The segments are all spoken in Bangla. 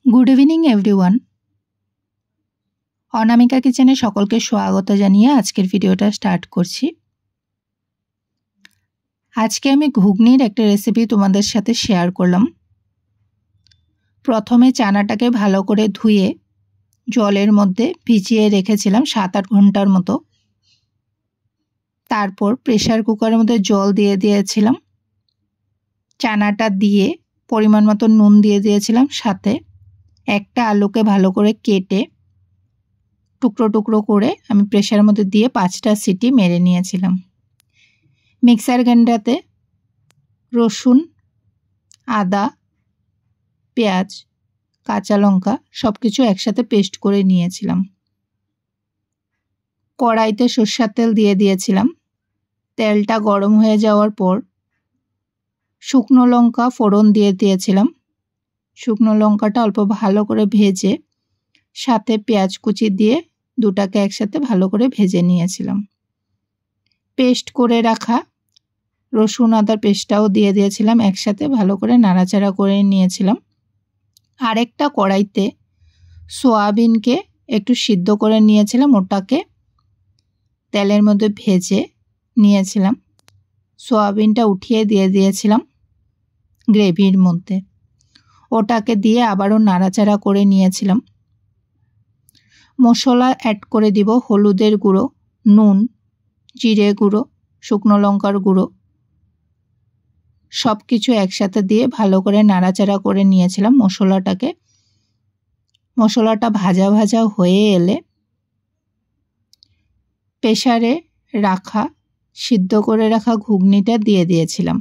Good evening everyone. অনামিকা কিচেনে সকলকে স্বাগত জানিয়ে আজকের ভিডিওটা স্টার্ট করছি। আজকে আমি ঘুগনির একটা রেসিপি তোমাদের সাথে শেয়ার করলাম। প্রথমে চানাটাকে ভালো করে ধুয়ে জলের মধ্যে ভিজিয়ে রেখেছিলাম 7-8 ঘন্টার মতো। তারপর প্রেসার কুকারের মধ্যে জল দিয়ে দিয়েছিলাম, চানাটা দিয়ে পরিমাণ মতো নুন দিয়ে দিয়েছিলাম, সাথে একটা আলুকে ভালো করে কেটে টুকরো টুকরো করে আমি প্রেসারের মধ্যে দিয়ে 5টা সিটি মেরে নিয়েছিলাম। মিক্সার গ্রাইন্ডারে রসুন, আদা, পেঁয়াজ, কাঁচা লঙ্কা সব কিছু একসাথে পেস্ট করে নিয়েছিলাম। কড়াইতে সরষের তেল দিয়ে দিয়েছিলাম। তেলটা গরম হয়ে যাওয়ার পর শুকনো লঙ্কা ফোড়ন দিয়ে দিয়েছিলাম। শুকনো লঙ্কাটা অল্প ভালো করে ভেজে সাথে পেঁয়াজ কুচি দিয়ে দুটাকে একসাথে ভালো করে ভেজে নিয়েছিলাম। পেস্ট করে রাখা রসুন আদার পেস্টটাও দিয়ে দিয়েছিলাম, একসাথে ভালো করে নাড়াচাড়া করে নিয়েছিলাম। আরেকটা কড়াইতে সয়াবিনকে একটু সিদ্ধ করে নিয়েছিলাম, ওটাকে তেলের মধ্যে ভেজে নিয়েছিলাম। সয়াবিনটা উঠিয়ে দিয়ে দিয়েছিলাম গ্রেভির মধ্যে, ওটাকে দিয়ে আবারও নাড়াচাড়া করে নিয়েছিলাম। মশলা অ্যাড করে দিব হলুদের গুঁড়ো, নুন, জিরে গুঁড়ো, শুকনো লঙ্কার গুঁড়ো সব কিছু একসাথে দিয়ে ভালো করে নাড়াচাড়া করে নিয়েছিলাম মশলাটাকে। মশলাটা ভাজা ভাজা হয়ে এলে প্রেসারে রাখা সিদ্ধ করে রাখা ঘুগনিটা দিয়ে দিয়েছিলাম।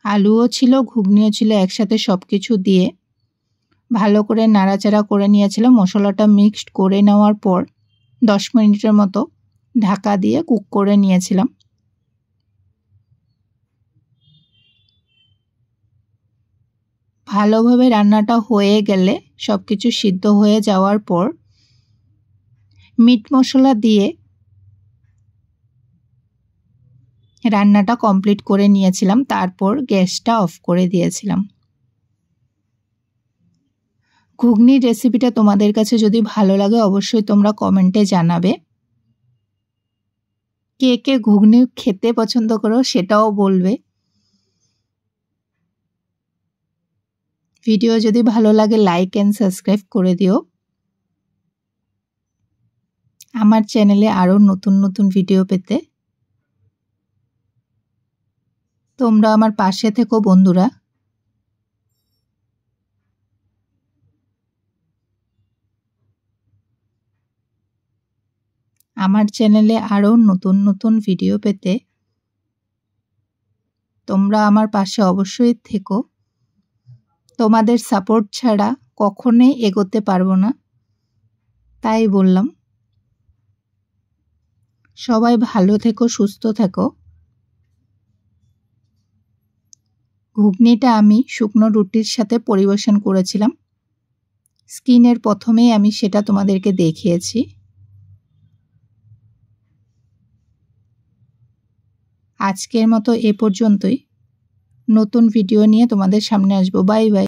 আলুও ছিল, ঘুগনিও ছিল, একসাথে সব কিছু দিয়ে ভালো করে নাড়াচাড়া করে নিয়েছিলাম। মশলাটা মিক্সড করে নেওয়ার পর 10 মিনিটের মতো ঢাকা দিয়ে কুক করে নিয়েছিলাম। ভালোভাবে রান্নাটা হয়ে গেলে সব কিছু সিদ্ধ হয়ে যাওয়ার পর মিট মশলা দিয়ে রান্নাটা কমপ্লিট করে নিয়েছিলাম। তারপর গ্যাসটা অফ করে দিয়েছিলাম। ঘুগনির রেসিপিটা তোমাদের কাছে যদি ভালো লাগে অবশ্যই তোমরা কমেন্টে জানাবে। কে কে ঘুগনি খেতে পছন্দ করো সেটাও বলবে। ভিডিও যদি ভালো লাগে লাইক এন্ড সাবস্ক্রাইব করে দিও। আমার চ্যানেলে আরও নতুন নতুন ভিডিও পেতে তোমরা আমার পাশে থেকো বন্ধুরা। আমার চ্যানেলে আরও নতুন নতুন ভিডিও পেতে তোমরা আমার পাশে অবশ্যই থেকো। তোমাদের সাপোর্ট ছাড়া কখনোই এগোতে পারবো না, তাই বললাম। সবাই ভালো থেকো, সুস্থ থেকো। ঘুগনিটা আমি শুকনো রুটির সাথে পরিবেশন করেছিলাম। স্ক্রিনের প্রথমেই আমি সেটা তোমাদেরকে দেখিয়েছি। আজকের মতো এ পর্যন্তই। নতুন ভিডিও নিয়ে তোমাদের সামনে আসবো। Bye bye.